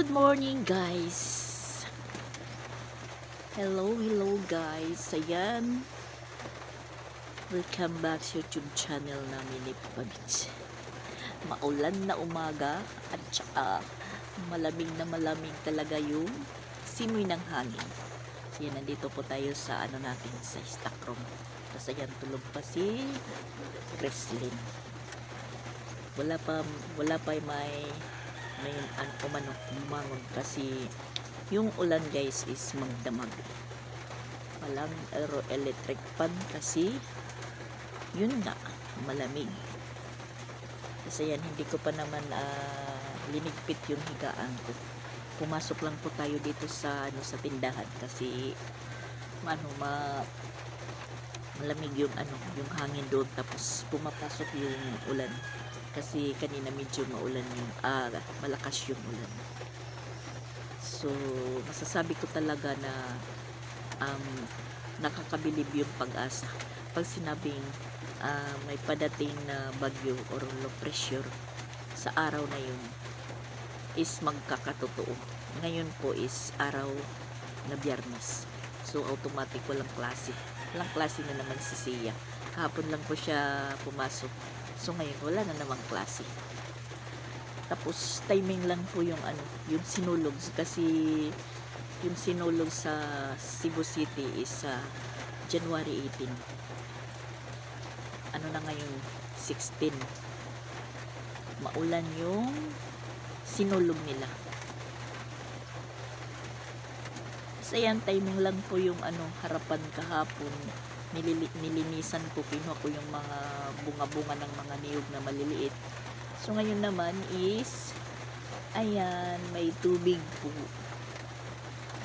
Good morning guys. Hello guys. Ayan. Welcome back sa YouTube channel namin ni Pabits. Maulan na umaga at saka malamig na malamig talaga yung simoy ng hangin. So yan, nandito po tayo sa natin sa stock room. Tapos ayan, tulog pa si Kreslin. Wala pa may umangon kasi yung ulan guys is magdamag. Walang electric fan kasi yun nga, malamig. Kasi yan, hindi ko pa naman linigpit yung higaan ko. Pumasok lang po tayo dito sa tindahan kasi malamig yung yung hangin doon, tapos pumapasok yung ulan kasi kanina medyo maulan yung malakas yung ulan. So masasabi ko talaga na nakakabilib yung pag-asa pag sinabing may padating na bagyo or low pressure sa araw na yun is magkakatotoo. Ngayon po is araw na Biyernes, so automatic walang klase na naman si Sia. Kahapon lang po siya pumasok, so ngayon wala na namang klase. Tapos timing lang po yung yung sinulog, kasi yung sinulog sa Cebu City is January 18. Na ngayon 16. Maulan yung sinulog nila. So ayan, timing lang po yung harapan kahapon. Nilinisan ko, kinuha ko yung mga bunga-bunga ng mga niyog na maliliit. So ngayon naman is ayan, may tubig po.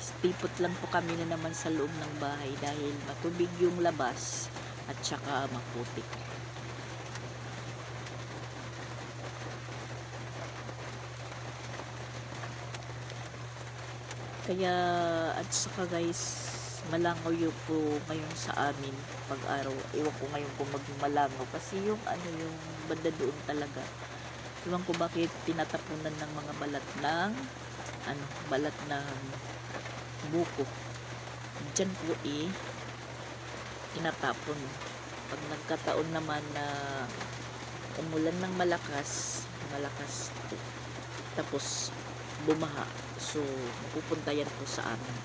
Stipot lang po kami na naman sa loob ng bahay dahil matubig yung labas at saka maputik. Kaya at saka guys, malangaw yun po ngayon sa amin pag araw. Ewan ko ngayon kung magmalangaw kasi yung yung banda doon talaga. Ewan ko bakit tinatapunan ng mga balat ng buko. Diyan po tinatapon. Pag nagkataon naman na umulan ng malakas tapos bumaha, so pupunta yan po sa amin.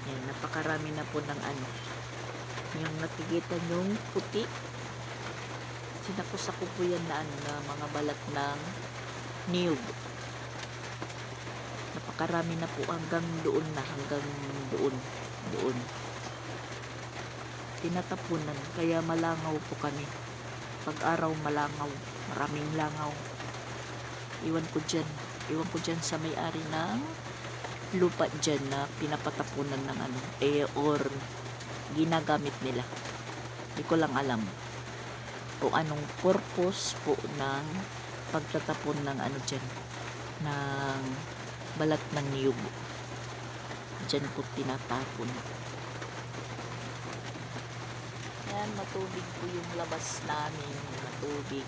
Yan, napakarami na po ng yung nakikita yung puti. Sinakos ako po yan na mga balat ng niyog. Napakarami na po hanggang doon. Tinatapunan, kaya malangaw po kami. Pag araw malangaw, maraming langaw. Iwan ko dyan sa may-ari ng lupa dyan na pinapatapunan ng or ginagamit nila. Hindi ko lang alam kung anong purpose po ng pagtatapon ng dyan, ng balat ng niyog. Dyan po tinatapon. Yan, matubig po yung labas namin. Matubig.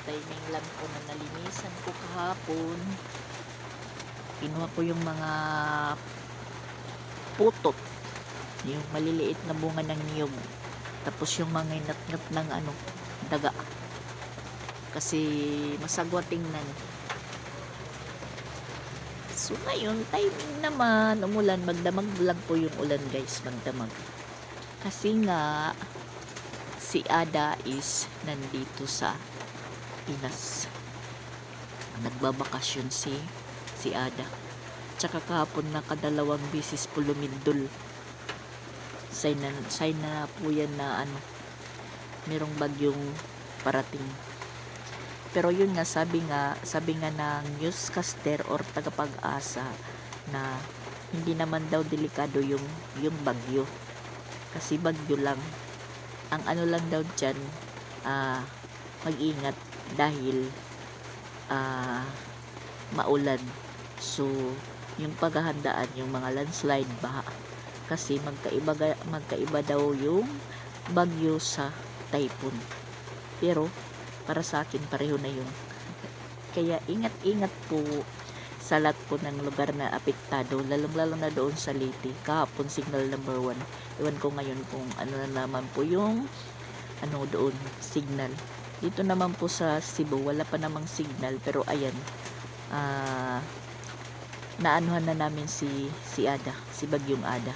Timing lang po na nalinisan ko kahapon. Kinuha ko yung mga putot, yung maliliit na bunga ng niyog, tapos yung mga inat-ngat ng daga kasi masagwa tingnan. So ngayon, timing naman umulan, magdamag lang po yung ulan guys, magdamag kasi nga si Ada is nandito sa Pinas. Nagbabakasyon si Ada. Tsaka kahapon nakadalawang bisis po lumindol. Sign na po yan na merong bagyong parating. Pero yun nga, sabi nga ng newscaster or tagapag-asa na hindi naman daw delikado yung bagyo. Kasi bagyo lang. Ang lang daw dyan, mag-ingat dahil maulan. So yung paghahandaan, yung mga landslide, baha, kasi magkaiba daw yung bagyo sa typhoon. Pero para sa akin pareho na yun. Kaya ingat-ingat po sa lahat po ng lugar na apektado, lalong-lalo na doon sa Leyte. Kahapon signal number 1. Iwan ko ngayon kung ano na naman po yung ano doon, signal. Dito naman po sa Cebu, wala pa namang signal, pero ayan, naanuhan na namin si Ada, si Bagyong Ada.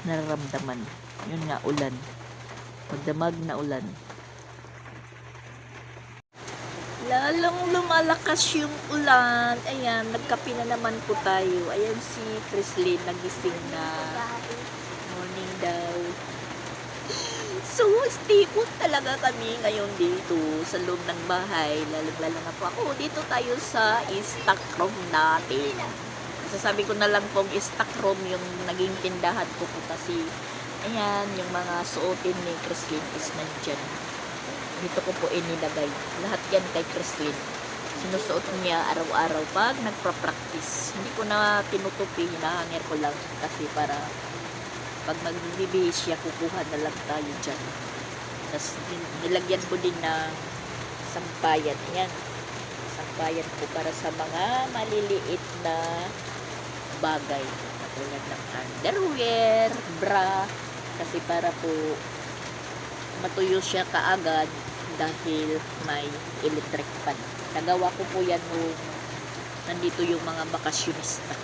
Nararamdaman. Yun nga, ulan. Magdamag na ulan. Lalong lumalakas yung ulan. Ayan, nagkape na naman po tayo. Ayan si Chrislyn, nagising na. Morning daw. So, stay put talaga kami ngayon dito sa loob ng bahay. Lalong-lalo na po ako. Dito tayo sa stock room natin. Sasabi ko na lang pong stock room yung naging tindahan ko po kasi ayan, yung mga suotin ni Chrislyn is nandyan. Dito ko po inilagay. Lahat yan kay Chrislyn. Sinusuot niya araw-araw pag nagpa-practice. Hindi ko na tinutupi, hinahanger ko lang kasi para pag magbibihis siya, kukuha na lang tayo dyan. Tapos nilagyan ko din ng sampayan. Yan. Sampayan po para sa mga maliliit na bagay. Tulad ng underwear, bra. Kasi para po matuyo siya kaagad dahil may electric fan. Nagawa ko po yan nung nandito yung mga bakasyonista.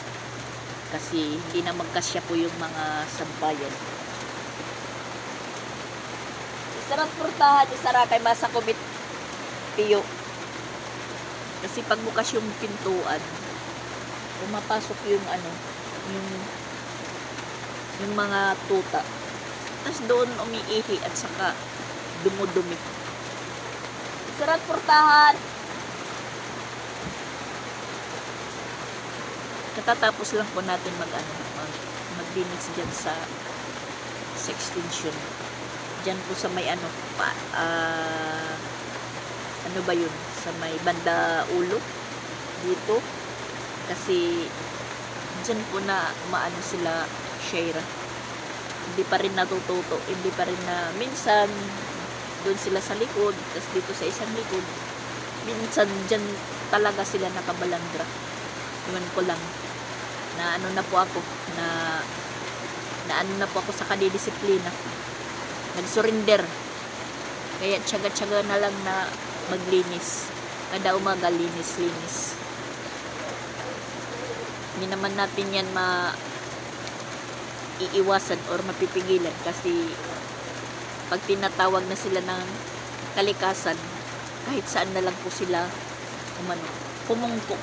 Kasi hindi na magkasya po yung mga sampayan. Isarang portahan, isara kay Masa Kumit Piyo. Kasi pag bukas yung pintuan, pumapasok yung ano, yung mga tuta. Tapos doon umiihi at saka dumudumi. Isarang portahan. Katatapos lang po natin maglinis dyan sa extension. Dyan po sa may ano ba yun? Sa may banda ulo. Dito. Kasi dyan po na maano sila Shaira. Hindi pa rin natututo. Hindi pa rin na minsan doon sila sa likod. Tapos dito sa isang likod. Minsan dyan talaga sila nakabalandra. Iwan ko lang na ano na po ako na ano na po ako sa kadidisiplina, nag-surrender, kaya tiyaga-tiyaga na lang na maglinis kada umaga, linis hindi naman natin yan iiwasan or mapipigilan kasi pag tinatawag na sila ng kalikasan, kahit saan na lang po sila pumungko.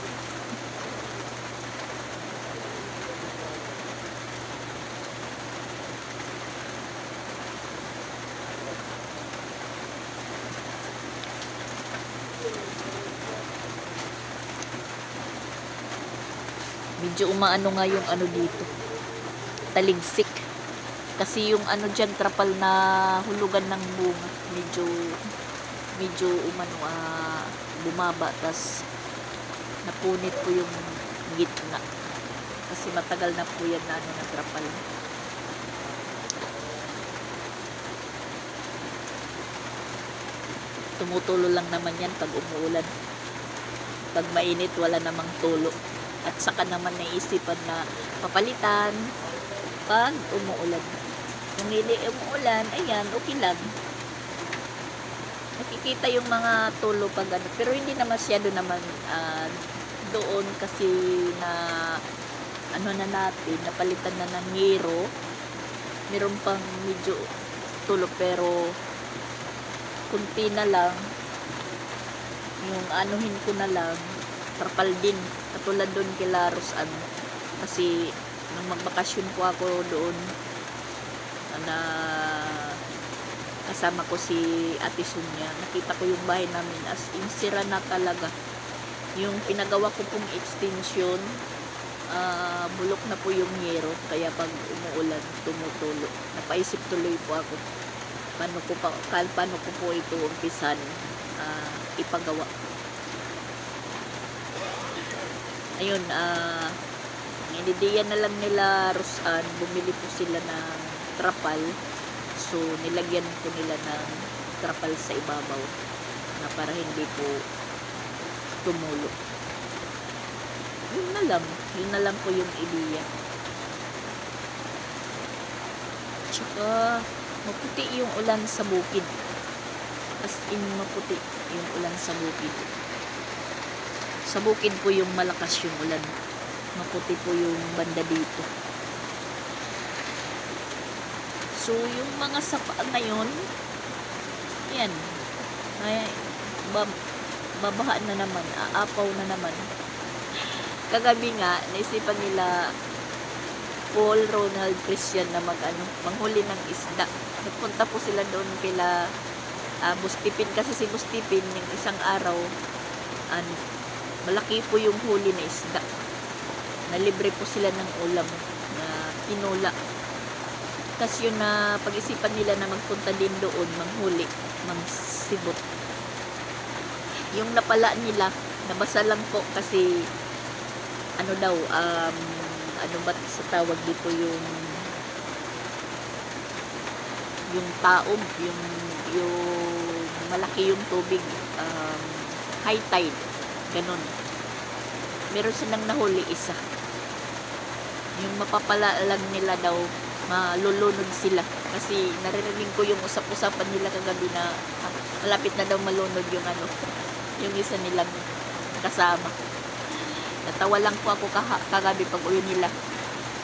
Medyo umaano nga yung ano dito, taligsik. Kasi yung ano dyan, trapal na hulugan ng bunga, medyo bumaba, tas napunit po yung gitna. Kasi matagal na po yan na trapal. Tumutulo lang naman yan pag umuulan. Pag mainit, wala namang tulo. At saka naman naisipan na papalitan pag umuulan. Kung hindi umuulan, ayan, okay lang. Nakikita yung mga tulo pag ano. Pero hindi na masyado naman doon kasi na ano na natin, napalitan na ng yero. Meron pang medyo tulo pero kunti na lang. Yung anuhin ko na lang, trapal din. Katulad doon kay Laros kasi nung magbakasyon po ako doon na kasama ko si Ate Sunya, nakita ko yung bahay namin as in sira na talaga. Yung pinagawa ko pong extension, bulok na po yung yero, kaya pag umuulan tumutulo. Napaisip tuloy po ako paano ko po ito umpisan ipagawa. Ayun, inidiyan na lang nila Rosan, bumili po sila ng trapal. So, nilagyan po nila ng trapal sa ibabaw na para hindi po tumulo. Yun na lang po yung ideya. Tsaka maputi yung ulan sa bukid. As in maputi yung ulan sa bukid. Sa bukid po yung malakas yung ulan. Maputi po yung banda dito. So yung mga sapa ngayon, yan, ay babaha na naman, aapaw na naman. Kagabi nga, naisipan nila Paul, Ronald, Christian na manghuli ng isda. Nagpunta po sila doon kila Bustipin, kasi si Bustipin yung isang araw, malaki po yung huli na isda. Nalibre po sila ng ulam na tinula. Tapos yun na pag-isipan nila na magpunta din doon, manghuli, mangsibot. Yung napala nila, nabasa lang po kasi ano daw, ano ba sa tawag dito, yung taob, yung malaki yung tubig, high tide, ganun. Meron silang nahuli isa. Yung mapapala lang nila daw, malulunod sila. Kasi naririnig ko yung usap-usapan nila kagabi na malapit na daw malunod yung yung isa nilang kasama. Natawa lang po ako kagabi pag uwi nila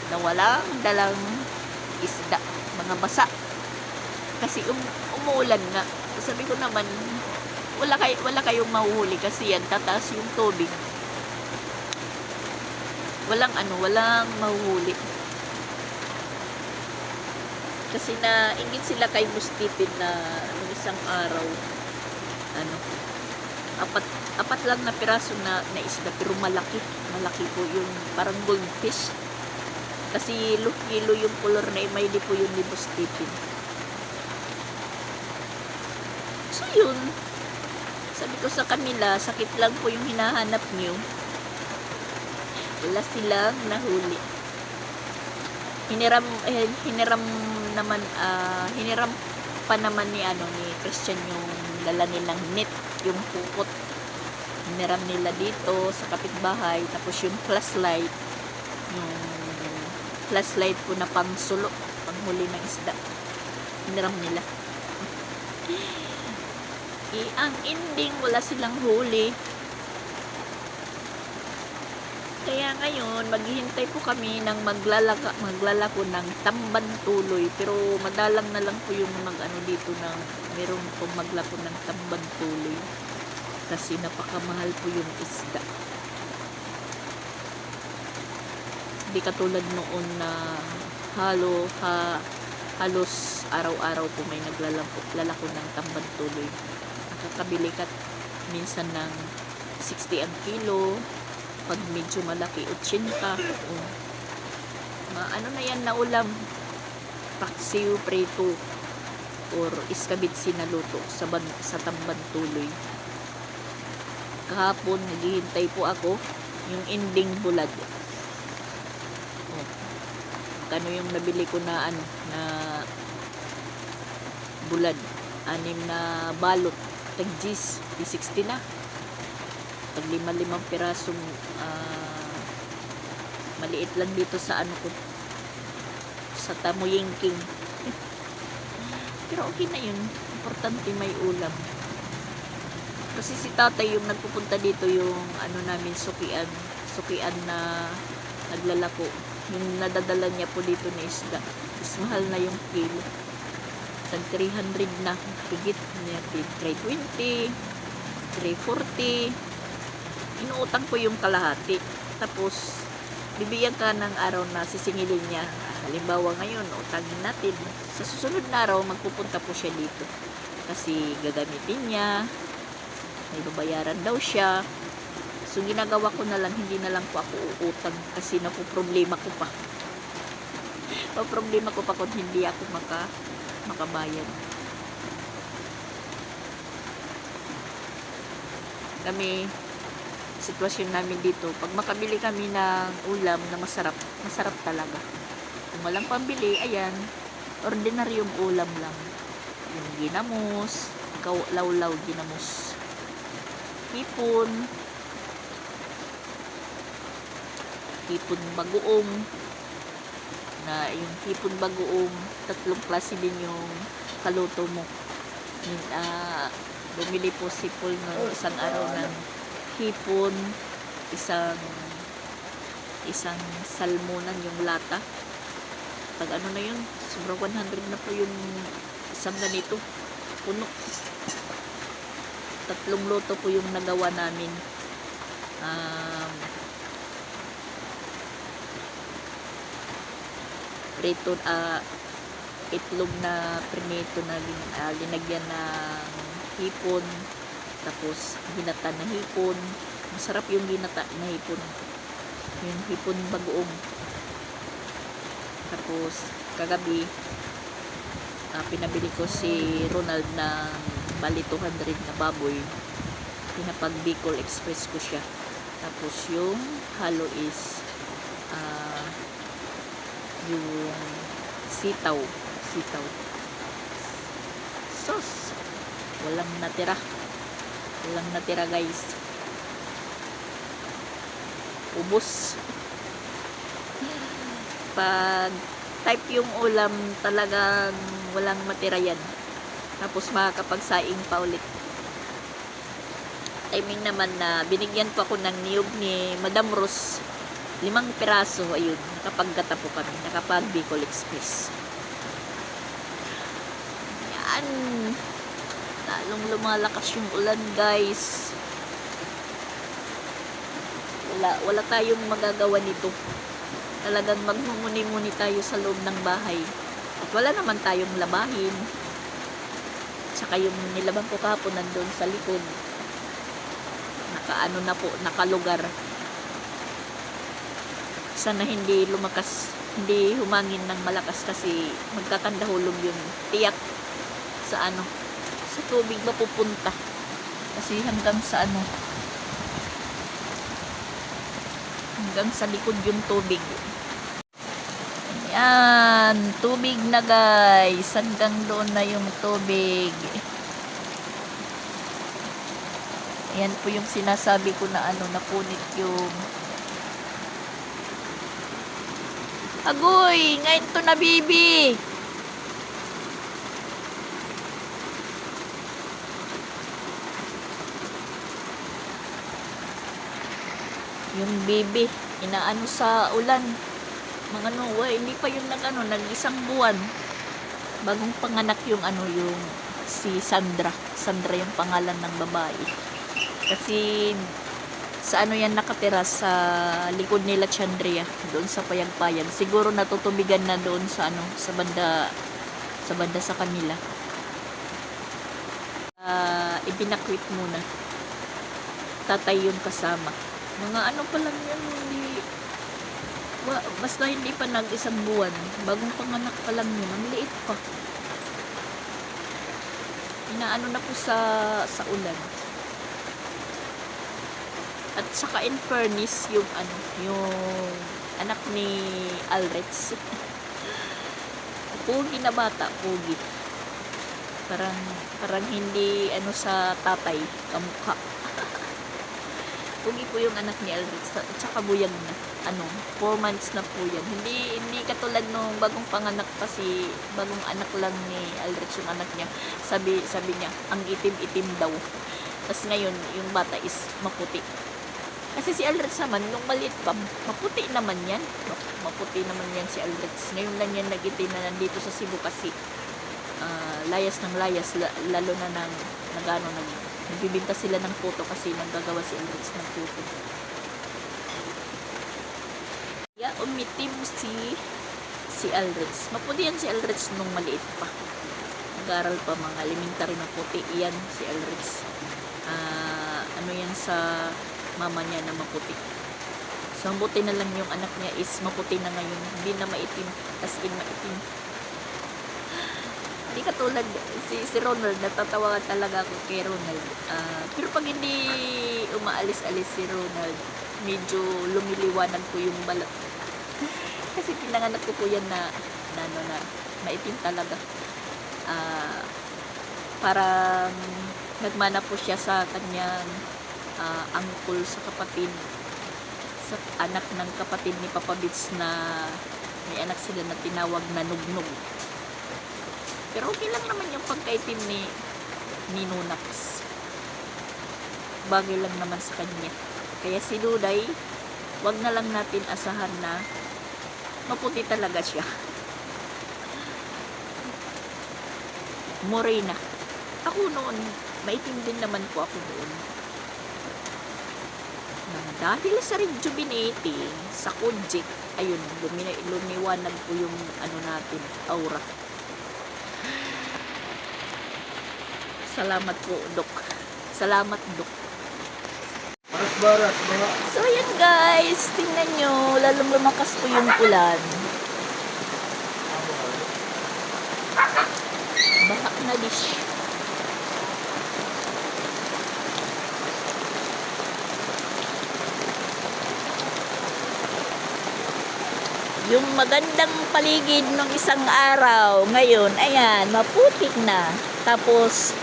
na walang dalang isda, mga basa. Kasi umuulan nga. Sabi ko naman, wala kayong mahuhuli kasi yan, tataas yung tubig. Walang mahuhuli. Kasi naingit sila kay Mustipin na isang araw, apat lang na piraso na isda, pero malaki po yung parang goldfish. Kasi kilo yung color na may di po yung ni Mustipin. So yun, sabi ko sa kanila, sakit lang po yung hinahanap niyo. Wala silang nahuli. Hiniram pa naman ni Christian yung dala nilang net, yung pupot. Hiniram nila dito sa kapitbahay, tapos yung flashlight po na pangsulo, panghuli ng isda, hiniram nila. Ang ending, wala silang huli. Kaya ngayon, maghihintay po kami ng maglalako ng tamban tuloy. Pero madalang na lang po yung dito ng merong pong maglako ng tamban tuloy. Kasi napakamahal po yung isda. Hindi katulad noon na halos araw-araw po may naglalako ng tamban tuloy. Nakakabili ka minsan ng 60 ang kilo. Pag medyo malaki, 80. Na yan na ulam, paksiw, preto, or iskabitsi na luto sa tamban tuloy. Kahapon, naghihintay po ako yung ending bulad. Kano yung nabili ko na na bulad, 6 na balot, tag-gis, 60 na. Pag 5 pirasong maliit lang dito sa ko, sa tamuyingking. Pero okay na yun, importante may ulam. Kasi si tatay yung nagpupunta dito, yung namin sukian na naglalako, yung nadadala niya po dito na isda, is mahal na yung kilo, tag 300 na higit, 320, 340. Inuutang ko yung kalahati. Tapos, bibigyan ka ng araw na sisingilin niya. Halimbawa ngayon, utangin natin. Sa susunod na araw, magpupunta po siya dito. Kasi gagamitin niya. May babayaran daw siya. So, ginagawa ko na lang, hindi na lang po ako uutang. Kasi napuproblema ko pa. Problema ko pa kung hindi ako makabayad. Kami, sitwasyon namin dito, pag makabili kami ng ulam na masarap talaga. Kung walang pambili, ayan, ordinaryong ulam lang. Yung ginamos, lawlaw ginamos. hipon, hipon bagoong, na yung hipon bagoong, 3 klase din yung kaluto mo. Bumili po si Paul no isang araw ng hipon, isang salmonan yung lata. Pag ano na yun, sobrang 100 na po yung isang ganito, puno. 3 luto po yung nagawa namin. Prito, itlog na prinito na linagyan ng hipon, tapos ginata na hipon. Masarap yung ginata na hipon, yung hipon bagoong. Tapos kagabi pinabili ko si Ronald ng bali 200 na baboy, pinapag Bicol Express ko siya. Tapos yung halo is yung sitaw sauce. Walang natira guys, ubos. Pag type yung ulam, talagang walang matira yan. Tapos makakapagsaing pa ulit. Timing naman na binigyan ko ako ng niyog ni Madam Rose, 5 piraso. Ayun, nakapaggata po kami, nakapag Bicol Express. Yan, lalong lumalakas yung ulan guys. Wala tayong magagawa nito. Talagang magmumuni-muni tayo sa loob ng bahay. At wala naman tayong labahin. Tsaka yung nilaban ko kahapon nandun sa likod, nakalugar. Sana hindi humangin ng malakas kasi magkakandahulog yun. Tiyak sa tubig mapupunta. Kasi hanggang sa likod yung tubig. Ayan, tubig na guys. Hanggang doon na yung tubig. Ayan po yung sinasabi ko na napunit yung agoy, ngayon to na bibi. Yung bibi, inaano sa ulan. Mga hindi pa yun nag-isang buwan. Bagong panganak yung yung si Sandra. Sandra yung pangalan ng babae. Kasi sa yan nakatira sa likod nila Chandria, doon sa Payag-Payag. Siguro natutubigan na doon sa banda sa kanila. Ibinakwit muna. Tatay yung kasama. Mga pa lang yan, basta hindi pa nag-isang buwan. Bagong panganak pa lang yun. Ang liit pa. Inaano na po sa ulan. At saka in fairness, yung anak ni Alretz. Pugi na bata, pugi. Parang hindi sa tatay, kamukha. Pugi po yung anak ni Alretz. At saka buyag na. 4 months na po yan. Hindi katulad nung bagong panganak, kasi bagong anak lang ni Alretz yung anak niya. Sabi niya, ang itim-itim daw. Tapos ngayon, yung bata is maputi. Kasi si Alretz naman, nung maliit pa, maputi naman yan. Maputi naman yan si Alretz. Ngayon lang yan nag-itim na nandito sa Cebu kasi layas ng layas, lalo na nagbibinta sila ng puto kasi naggagawa si Alretz ng puto. Umitim si Alretz. Maputi yan si Alretz nung maliit pa. Nag-aral pa, mga elementary na puti. Yan si Alretz. Yan sa mama niya na maputi. So, ang buti na lang yung anak niya is maputi na ngayon. Hindi na maitim. As in, maitim. Hindi katulad si Ronald. Natatawa talaga ako kay Ronald. Pero pag hindi umaalis-alis si Ronald, medyo lumiliwanag po yung balat. Kasi pinanganak ko po yan na maitim talaga. Parang nagmana po siya sa kanyang angkol sa kapatid, sa anak ng kapatid ni Papa Bits na may anak sila na tinawag na Nugnog. Pero okay lang naman yung pagkaitim ni Nunax. Bagay lang naman sa kanya. Kaya si Duday, wag na lang natin asahan na maputi talaga siya. Morena. Ako noon, maitim din naman po ako noon. Dahil sa rejuvenating, sa Kojic, ayun, lumiwanag po yung ano natin, aura. Salamat po, Dok. Salamat, Dok. Barat, mga So, ayan guys, tingnan nyo, lalong lumakas po yung ulan. Bahak na dish. Yung magandang paligid ng isang araw, ngayon, ayan, maputik na. Tapos,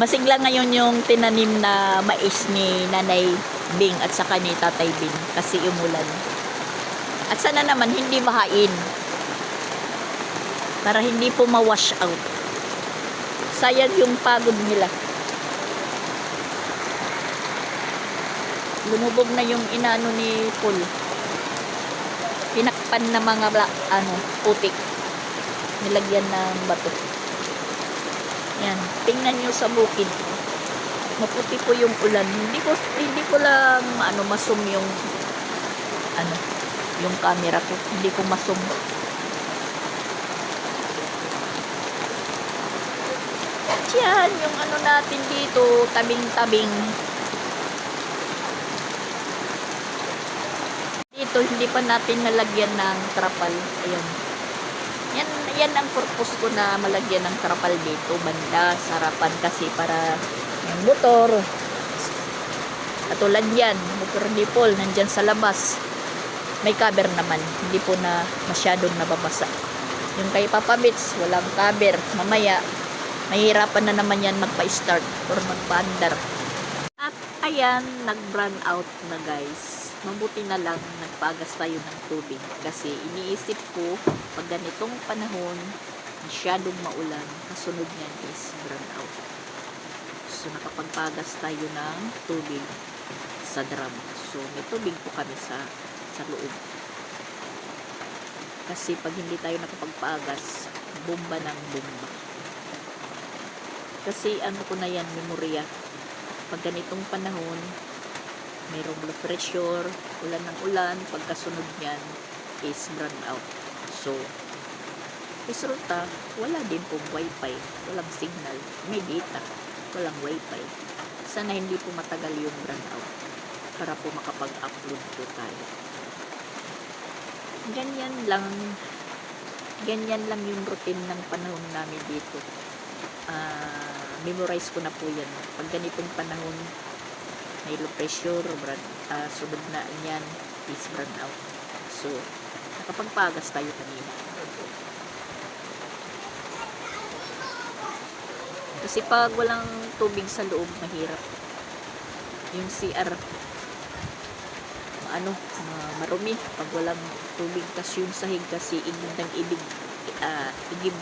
masigla ngayon yung tinanim na mais ni Nanay Bing at saka ni Tatay Bing kasi umulan. At sana naman hindi mahain para hindi po ma-wash out. Sayang yung pagod nila. Lumubog na yung inano ni Paul. Pinakpan na mga putik. Nilagyan ng bato. Yan, tingnan nyo sa bukid. Maputi po yung ulan. Hindi ko lang masum yung yung camera ko. Hindi ko masum. Yan, yung natin dito, tabing-tabing. Dito, hindi pa natin nalagyan ng trapal. Ayan. Yan ang purpose ko na malagyan ng trapal dito, banda, sarapan kasi para yung motor. Katulad yan, motor ni Paul, nandyan sa labas. May cover naman, hindi po na masyadong nababasa. Yung kay Papa Bits, walang cover. Mamaya, mahirapan na naman yan magpa-start or magpa-andar. At ayan, nag-run out na guys. Mabuti na lang nagpagas tayo ng tubig kasi iniisip ko pag ganitong panahon masyadong maulan, kasunod niyan is run out. So nakapagpagas tayo ng tubig sa drum. So may tubig po kami sa loob. Kasi pag hindi tayo nakapagpagas, bomba ng bomba. Kasi ano ko na yan, memorya. Pag ganitong panahon, mayroong low pressure, ulan ng ulan, pagkasunod niyan is run out. So, resulta, wala din pong wifi, walang signal, may data, walang wifi. Sana hindi po matagal yung run out para po makapag-upload po tayo. Ganyan lang yung routine ng panahon namin dito. Memorize ko na po yan. Pag ganitong panahon, may low pressure, sunod na yan is run out. So, nakapagpagas tayo kanina. Kasi pag walang tubig sa loob, mahirap. Yung CR, marumi. Pag walang tubig, kasi yung sahig kasi igib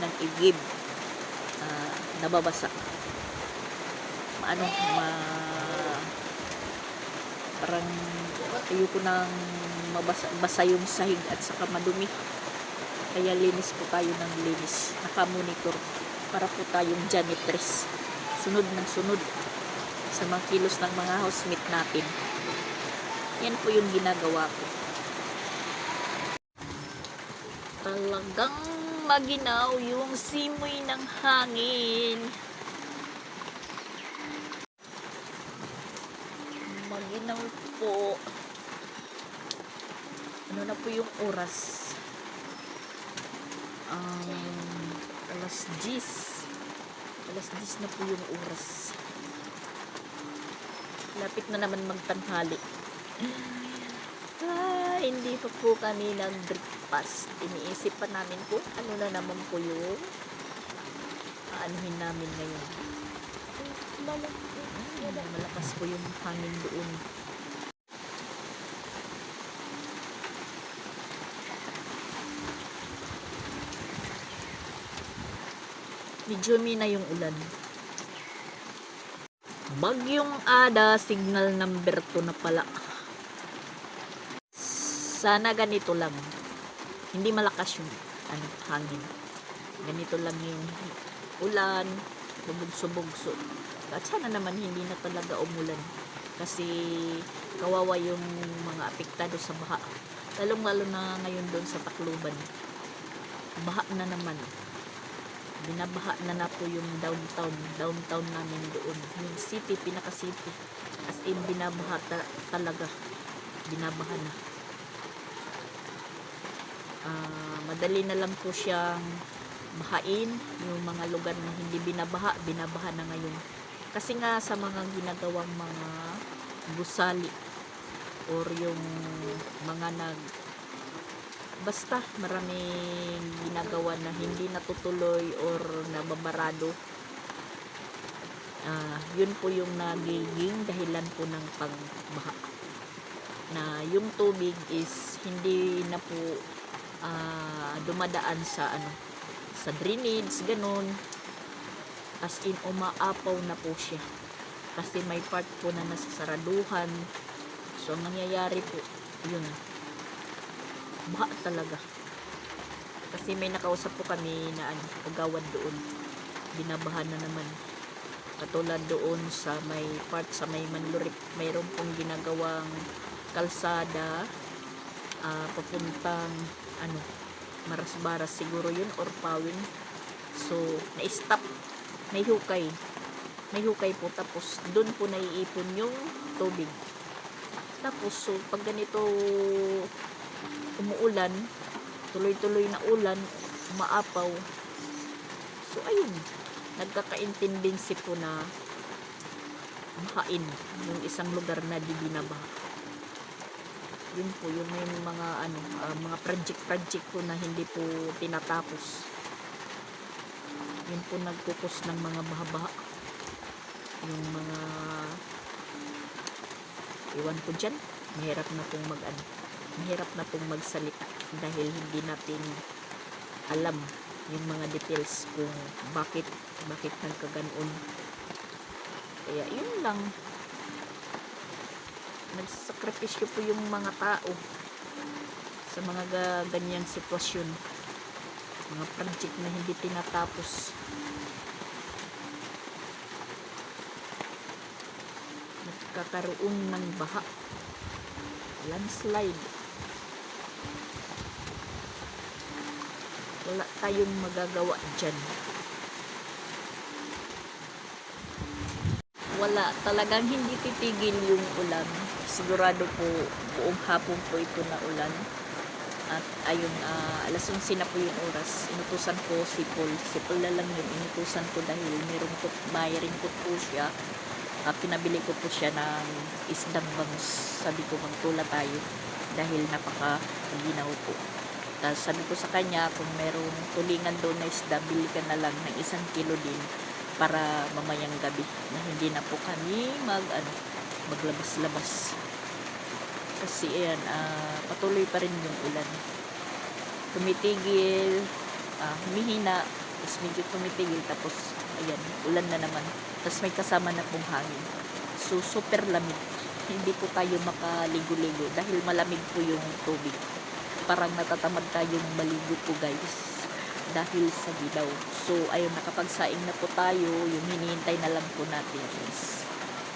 ng igib. Nababasa. Parang ayoko nang basa yung sahig at saka madumi. Kaya linis po tayo ng linis. Naka-monitor para po tayong janitress. Sunod ng sunod sa mga kilos ng mga housemate natin. Yan po yung ginagawa ko. Talagang maginaw yung simoy ng hangin. Maginaw po. Ano na po yung oras? Alas 10. Alas 10 na po yung oras. Lapit na naman magtanghali. Hindi pa po kami nag-breakfast. Iniisip pa namin po ano na naman po yung aanuhin namin ngayon. Malakas po yung hangin doon. Medyo na yung ulan. Bagyong Ada, signal number 2 na pala. Sana ganito lang. Hindi malakas yung hangin. Ganito lang yung ulan, bubugso-bugso. At sana naman hindi na talaga umulan. Kasi kawawa yung mga apektado sa baha. Lalong-lalo na ngayon doon sa Tacloban. Baha na naman. Binabaha na po yung downtown namin doon. Yung city, pinaka-city. As in, binabaha talaga. Binabaha na. Madali na lang po siyang bahain. Yung mga lugar na hindi binabaha na ngayon. Kasi nga sa mga ginagawang mga gusali or yung mga basta maraming ginagawa na hindi natutuloy or nababarado. Yun po yung nagiging dahilan po ng pagbaha. Na yung tubig is hindi na po dumadaan sa sa drainage, ganun. As in, umaapaw na po siya. Kasi may part po na nasasaraduhan. So, ang nangyayari po, yun, baha talaga. Kasi may nakausap po kami na pagawad doon. Binabaha na naman. Katulad doon sa may part sa may Manlurik, mayroon pong ginagawang kalsada papuntang Marasbaras siguro yun or Pawin. So, na-stop. May hukay po. Tapos, doon po naiipon yung tubig. Tapos, so, pag ganito umuulan, tuloy-tuloy na ulan, umaapaw. So, ayun. Nagkakaintinding sipo na bahain yung isang lugar na di binabaha. Yun po, yung may mga project po na hindi po tinatapos. Yun po nagkukos ng mga baha-baha. Yung mga iwan ko dyan, mahirap na pong magsalita dahil hindi natin alam yung mga details kung bakit nagkaganoon. Kaya yun lang, nagsasakripisyo po yung mga tao sa mga ganyang sitwasyon, mga project na hindi tinatapos. Nagkakaroon ng baha, landslide. Wala tayong magagawa dyan. Wala, talagang hindi titigil yung ulan. Sigurado po buong hapon po ito na ulan. At ayun, alas 11 na po yung oras. Inutusan ko si Paul na lang yun. Inutusan ko dahil may ringkot po siya. Pinabili ko po siya ng isdang bangus. Sabi ko, magtula tayo dahil napaka-ginaw po. Tapos sabi ko sa kanya, kung merong tulingan doon na isda, bili ka na lang ng 1 kilo din para mamayang gabi na hindi na po kami maglabas-labas. Kasi ayan, patuloy pa rin yung ulan. Tumitigil, humihina, tapos medyo tumitigil, tapos ayan, ulan na naman. Tapos may kasama na pong hangin. So, super lamig. Hindi po tayo makaligo-ligo dahil malamig po yung tubig. Parang natatamad tayong maligo po, guys, dahil sa gilaw. So, ayun, nakapagsaing na po tayo. Yung hinihintay na lang po natin is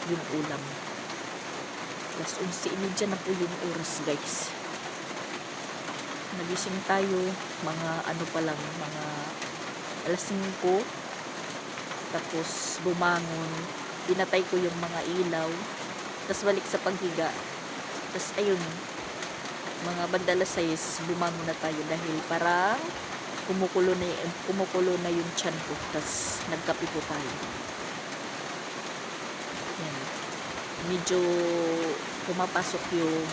yung ulam. Alas 11:30 na po yung oras, guys. Nagising tayo, mga mga alas 5. Tapos, bumangon. Pinatay ko yung mga ilaw. Tapos, balik sa paghiga. Tapos, ayun, mga bandalas 6, bumangon na tayo dahil parang kumukulo na yung tiyan ko. Tapos nagkape po tayo. Yan. Medyo pumapasok yung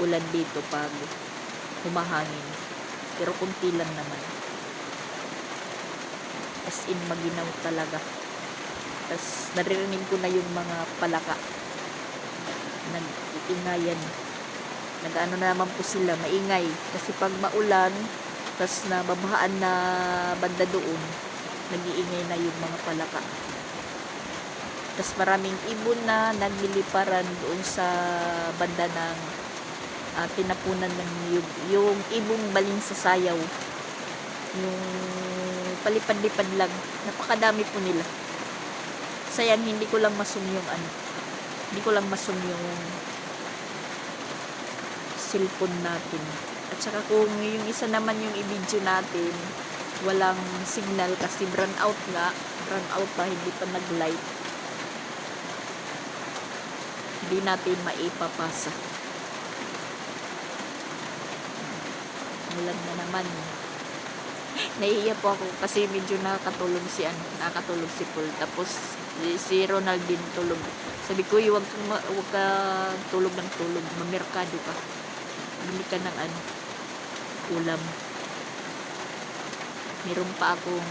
ulan dito pag humahangin. Pero kunti lang naman. As in, maginaw talaga. Tas naririnig ko na yung mga palaka. Nag-iingayan. Nag-ano na naman po sila, maingay. Kasi pag maulan, tas nababahaan na banda doon, nag-iingay na yung mga palaka. Tas maraming ibon na nagliliparan doon sa banda ng tinapunan ng yung ibong baling sa sayaw. Yung palipad-lipad lang. Napakadami po nila. Sayang, hindi ko lang masum yung hindi ko lang masum yung cellphone natin. At saka kung yung isa naman yung i-video natin, walang signal kasi run out pa, hindi pa nag-light. Hindi natin maipapasa. Ulan na naman. Nahihiya po ako kasi medyo nakakatulog si Paul. Tapos si Ronald din tulog. Sabi ko, huwag ka tulog ng tulog. Mamerkado ka. Bili ka ng ulam. Meron pa akong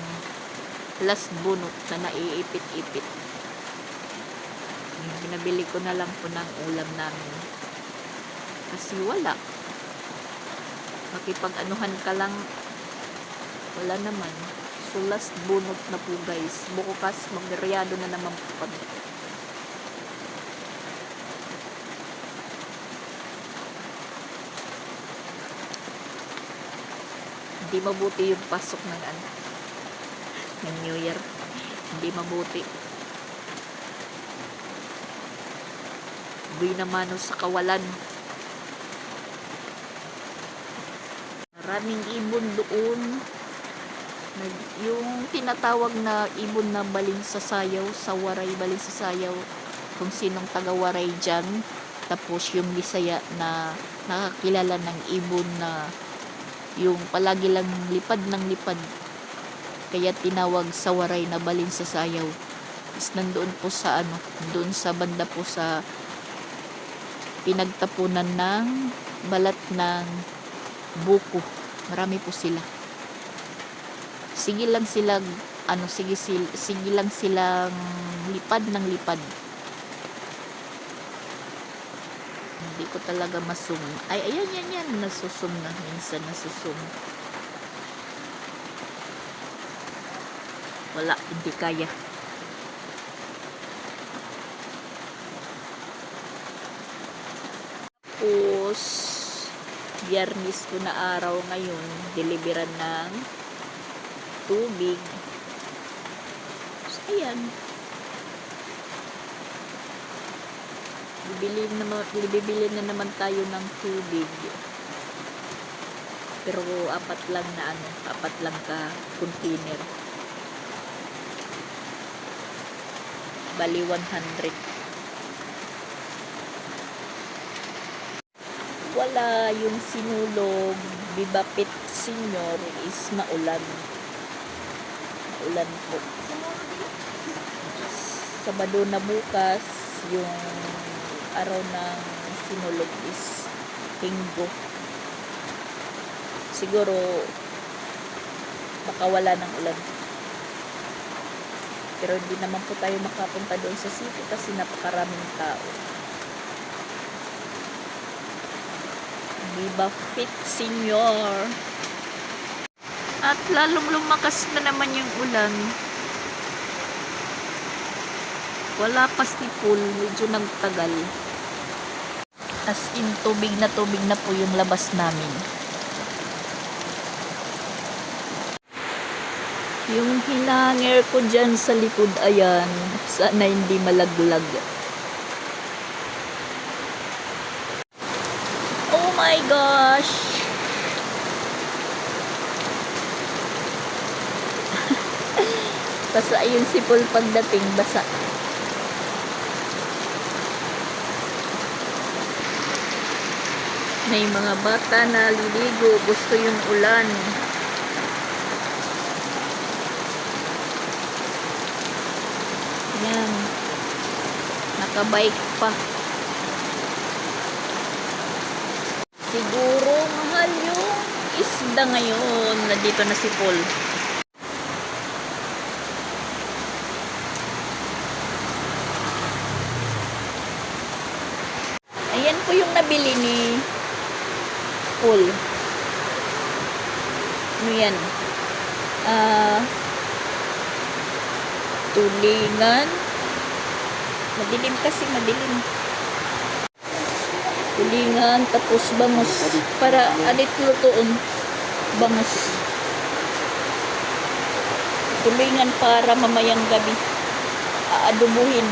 last bunot na naiipit-ipit. Binabili ko na lang po ng ulam namin. Kasi wala. Makipag-anuhan ka lang, wala naman. So last bunot na po guys. Bukas magreryado na naman po kami. Hindi mabuti yung pasok ng New Year. Hindi mabuti. Buhay naman sa kawalan. Maraming ibon doon. Yung tinatawag na ibon na baling sa sayaw, sa waray baling sa sayaw, kung sinong taga-waray dyan. Tapos yung Bisaya na nakakilala ng ibon na yung palagi lang lipad ng lipad, kaya tinawag sa waray na baling sa sayaw. Is nandoon po sa doon sa banda po sa pinagtapunan ng balat ng buko. Marami po sila. Sige lang silang sige lang silang lipad ng lipad. Hindi ko talaga masum. Ay, ayan, nasusum na. Minsan nasusum. Wala, hindi kaya. Tapos, Biyernes ko na araw ngayon, deliveran ng tubig. So, ayan. Bibili na naman tayo ng tubig. Pero apat lang ka container. Bali 100. Wala yung sinulog. Bibapit Senior is maulan. Maulan po. Sabado na bukas, yung araw ng sinulog is Linggo. Siguro baka wala ng ulan. Pero hindi naman po tayo makapunta doon sa city kasi napakaraming tao. Viva Fit Senior. At lalong lumakas na naman yung ulan. Wala pa si Paul, medyo nagtagal. As in, tubig na po yung labas namin. Yung hinanger ko dyan sa likod, ayan, sana hindi malaglag. Oh my gosh! Basa yun si Paul pagdating, basa. May mga bata na liligo, gusto yung ulan. Yan. Nakabike pa. Siguro mahal yung isda ngayon. Nandito na si Paul. yung nabili ni Paul? Ano yan? Tulingan. Madilim kasi, madilim. Tulingan, tapos bangus. Para alit lutoon. Bangus. Tulingan para mamayang gabi. Aadubuhin.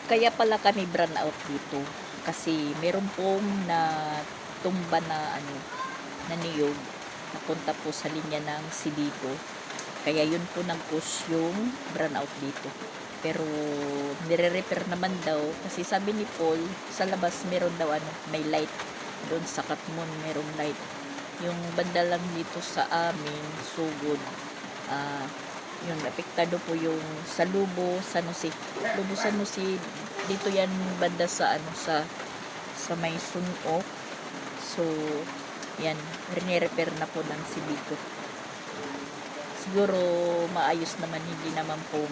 Kaya pala kami brown out dito. Kasi meron pong tumba na na niyog. Napunta po sa linya ng Sibico. Kaya yun po nag-cause yung brown out dito. Pero nire-repair naman daw kasi sabi ni Paul sa labas meron daw may light doon sa Katmon, merong light. Yung banda lang dito sa amin sugod, yun apektado po yung sa Lubo San Jose dito yan banda sa sa may Sunok. So yan, rini-repair na po ng Sibico. Siguro maayos naman, hindi naman po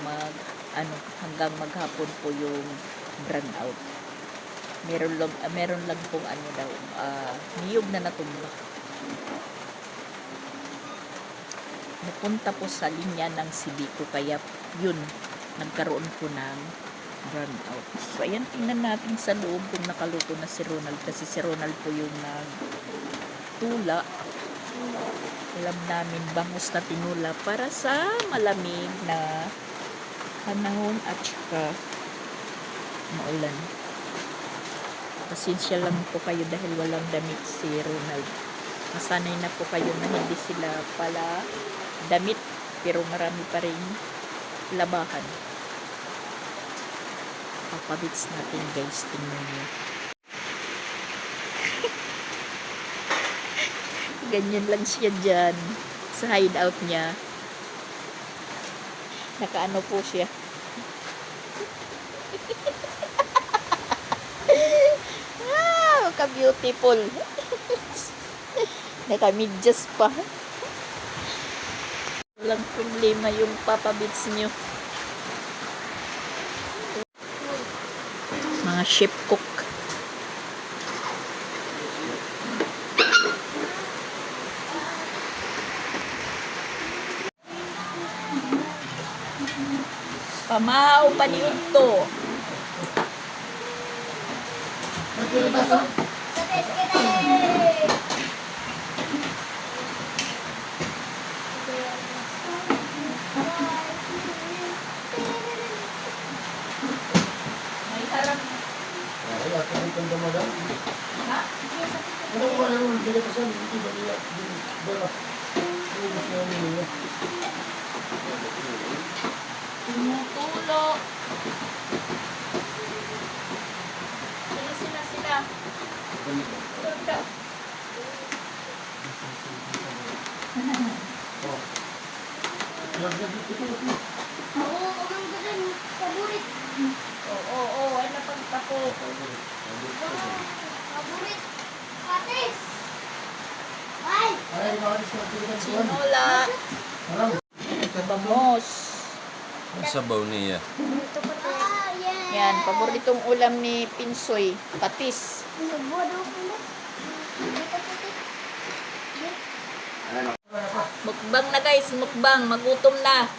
hanggang maghapon po yung brown out. Meron lang pong niyog na natumba. Napunta po sa linya ng Sibico, kaya yun, nagkaroon po ng brown out. So ayan, tingnan natin sa loob kung nakaluto na si Ronald, kasi si Ronald po yung nagtula. Alam namin, bangus na tinula para sa malamig na panahon at saka maulan. Pasensya lang po kayo dahil walang damit si Ronald. Masanay na po kayo na hindi sila pala damit, pero marami pa rin labahan. Papabits natin guys, tingnan nyo. Ganyan lang siya dyan sa hideout niya. Nakaano po siya. Ka-beautiful. Naka-medyas pa. Walang problema yung papabits nyo. Mga chef cook. Pamahaw pa ni Unto. May harap. Tumutulo. Sila. Tunda. Oo, ano pagtako. Paborit. Patis. Ay. Sinola. Bamos. Sabaw niya. Yan, paboritong ulam ni Pinsoy, patis. Mukbang na guys, mukbang, magutom na.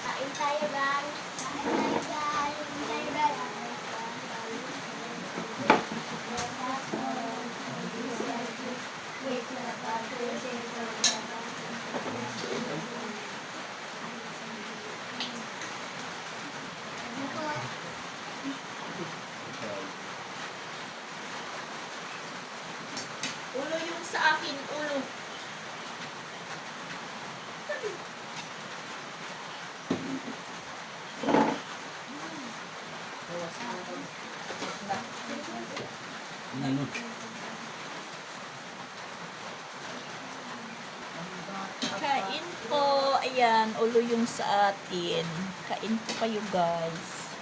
Kain tayo guys. Ulo yung sa akin, ulo. Ano? Ayan, ulo yung sa atin. Kain po kayo, guys.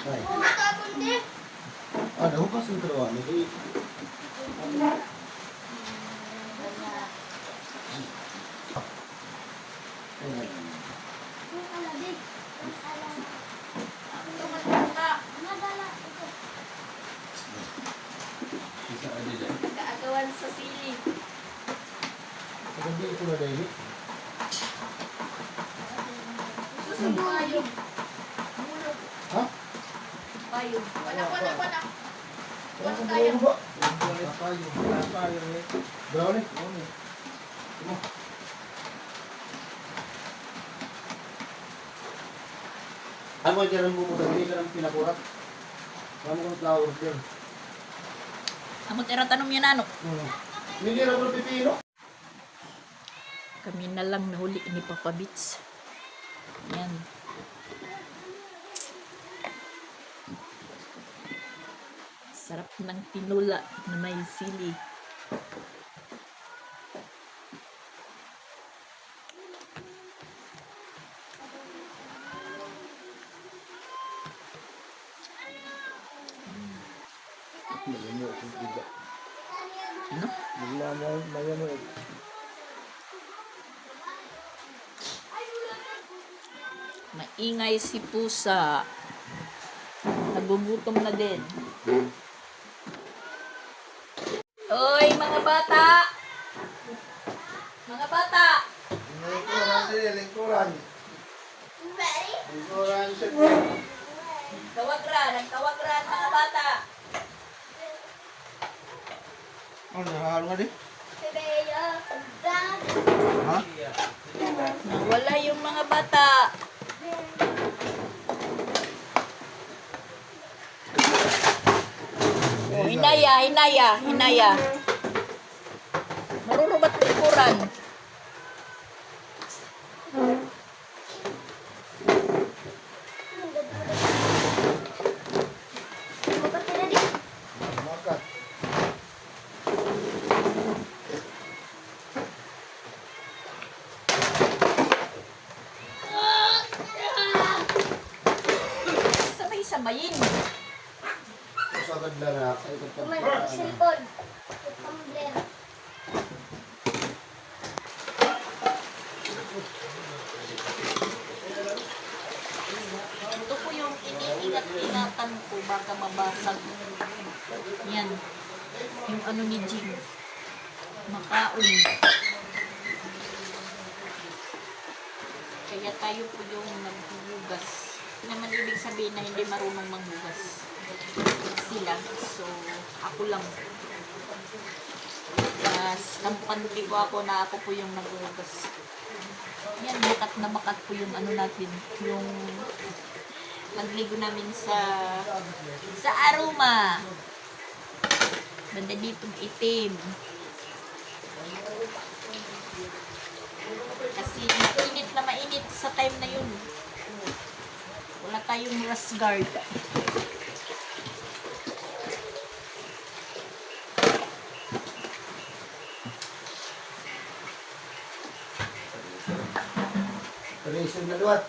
Ay, Matapon din. hupas yung turuan. Hindi. Yung alabig. Yung alabig. Madala. Ito. Isa ka din eh. Kaagawan sa sili. Hindi ito na dahil. Payog. Ha? Payog. Wala. Wala kang buo ba? Wala tayo. Brownie? Ano? Ano mo dyan ang bumuta? Hindi ka ng pinakurat. Ano kong flowers dyan? Amo tira tanom yan ano. Hindi ka ng pipino. Kami na lang nahuli ni Papa Bits. Yan. Sarap ng tinula na may sili. Ano? Maingay si pusa. Nagugutom na din. Oy, mga bata! Mga bata! Lingkuran. Ready? Lingkuran siya. Tawagran, nagtawagran mga bata. Ano, nakahalo nga di? Bebeya. Dad. Ha? Wala yung mga bata. Oh, hinaya. Marurubat likuran. Bukat na din. Makat. Sabay-sabayin. Usagad na na. Ay, Kumain ng cellphone. Tumbler. Ito po yung iniingat-ingatan ko baka mabasag. Yan. Yung ano ni Jim. Makaon. Kaya tayo po yung naghuhugas. Hindi naman ibig sabihin na hindi marunong manghugas. Sila. So, ako lang. Mas kampante ko ako na ako po yung naghuhugas. Yan, bakat na bakat po yung ano natin. Yung magligo namin sa aroma. Banda dito itim. Kasi mainit sa time na yun. Wala tayong rust guard. Relation na duwat.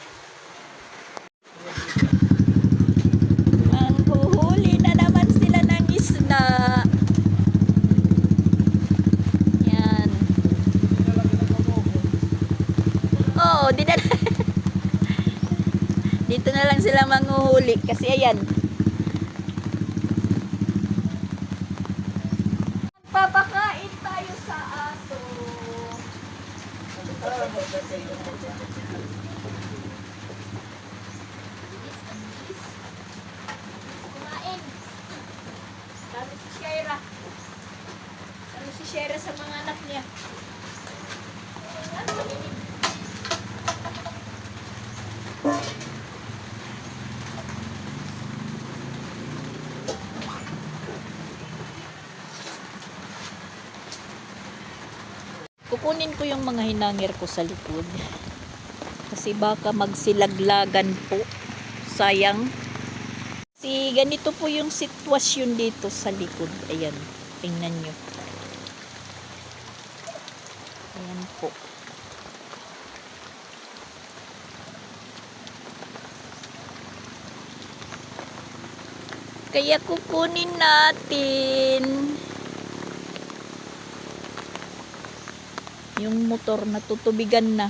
Manghuhuli na naman sila ng isda. Yan. Oo, dito na lang sila manghuhuli kasi ayan. Papakain tayo sa aso. Kumain. Dami si Shera. Dami si Shera sa mga anak niya. Ano maninig? Kukunin ko yung mga hinangir ko sa likod. Kasi baka magsilaglagan po. Sayang. Ganito po yung sitwasyon dito sa likod. Ayan, tingnan nyo. Ayan po. Kaya kukunin natin yung motor na tutubigan na.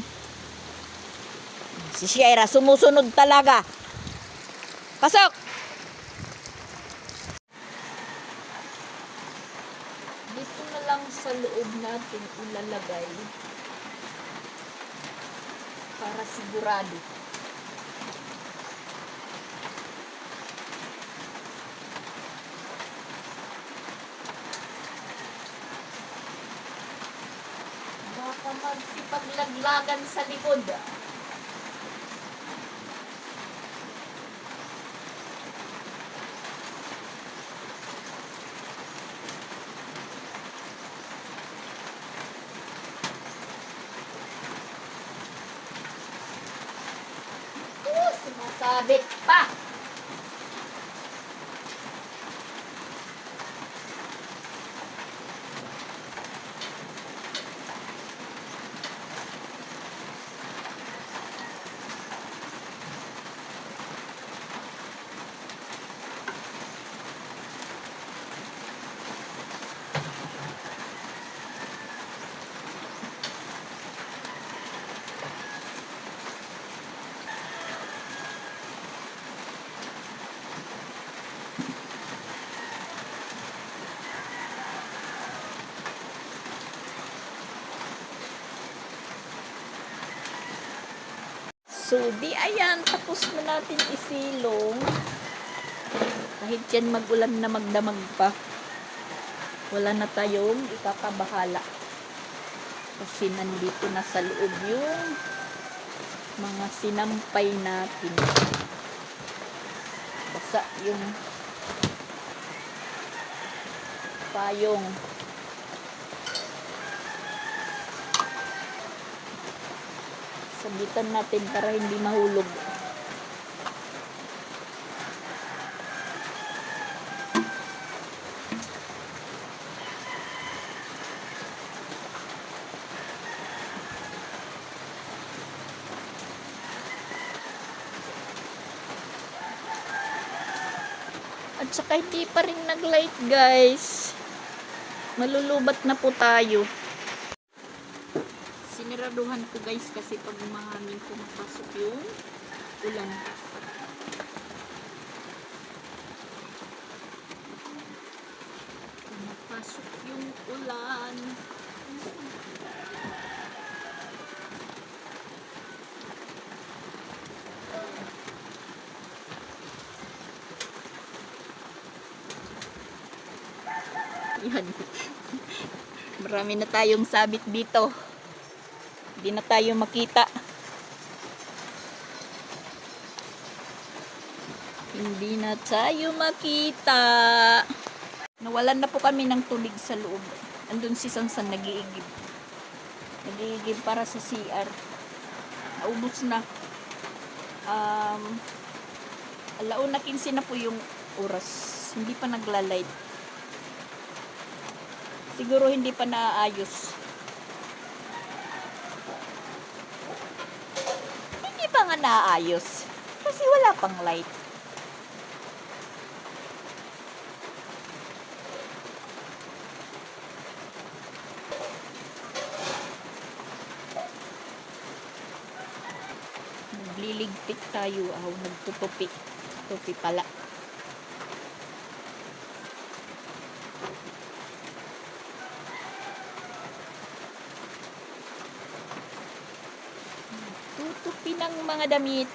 Si Shaira sumusunod talaga. Pasok! Dito na lang sa loob natin ilalagay para sigurado. Baka magsipaglaglagan sa likod. Sumasabit pa. So, di ayan, tapos na natin isilong. Kahit yan magulan na magdamag pa, wala na tayong ikakabahala. Kasi nandito na sa loob yung mga sinampay natin. Basa yung payong. Sabitan natin para hindi mahulog. At saka hindi pa rin nag-light, guys. Malulubat na po tayo. Siniraduhan ko, guys, kasi pag mahangin pumapasok yung ulan. Pumapasok yung ulan. Yan. Marami na tayong sabit dito. Hindi na tayo makita. Hindi na tayo makita. Nawalan na po kami ng tubig sa loob. Andun si Sansan nag-iigib. Nag-iigib para sa CR. Naubos na. 1:15 na po yung oras. Hindi pa nagla-light. Siguro hindi pa naaayos. Hindi pa nga naaayos. Kasi wala pang light. Nagliligpit tayo. Nagtutupi. Tupi pala. Tutupi ng mga damit.